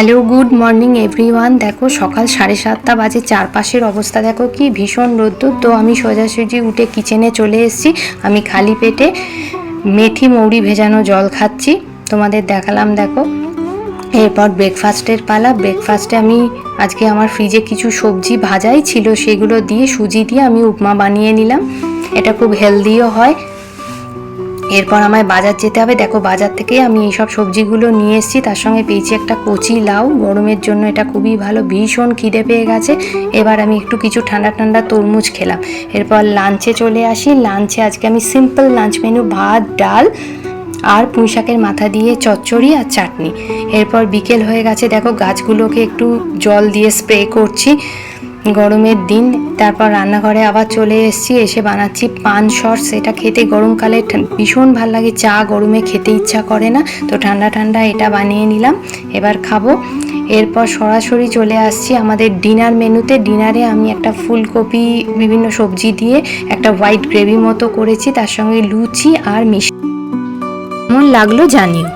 Hello good morning everyone. দেখো সকাল 7:30 বাজে, চারপাশের অবস্থা দেখো কি ভীষণ রোদ্দুর। তো আমি সোজাসুজি উঠে কিচেনে চলে এসেছি। আমি খালি পেটে মেথি মৌরি ভেজানো জল খাচ্ছি, তোমাদের দেখালাম। দেখো এরপর ব্রেকফাস্টের পালা। ব্রেকফাস্টে আমি আজকে আমার ফ্রিজে কিছু সবজি ভাজাই ছিল, সেগুলো দিয়ে সুজি দিয়ে আমি উপমা বানিয়ে নিলাম। এটা খুব হেলদিও হয়। এরপর আমায় বাজার যেতে হবে। দেখো বাজার থেকে আমি এইসব সবজিগুলো নিয়ে এসেছি, তার সঙ্গে পেয়েছি একটা কচি লাউ। গরমের জন্য এটা খুবই ভালো। ভীষণ খিদে পেয়ে গেছে। এবার আমি একটু কিছু ঠান্ডা ঠান্ডা তরমুজ খেলাম। এরপর লাঞ্চে চলে আসি। লাঞ্চে আজকে আমি সিম্পল লাঞ্চ মেনু, ভাত ডাল আর পুঁই শাকের মাথা দিয়ে চচ্চড়ি আর চাটনি। এরপর বিকেল হয়ে গেছে। দেখো গাছগুলোকে একটু জল দিয়ে স্প্রে করছি, গরমের দিন। তারপর রান্নাঘরে আবার চলে এসেছি, এসে বানাচ্ছি পান সস। এটা খেতে গরমকালে ভীষণ ভাল লাগে, চা গরমে খেতে ইচ্ছা করে না, তো ঠান্ডা ঠান্ডা এটা বানিয়ে নিলাম, এবার খাবো। এরপর সরাসরি চলে আসছি আমাদের ডিনার মেনুতে। ডিনারে আমি একটা ফুলকপি বিভিন্ন সবজি দিয়ে একটা হোয়াইট গ্রেভি মতো করেছি, তার সঙ্গে লুচি আর মিষ্টি। কেমন লাগলো জানিও।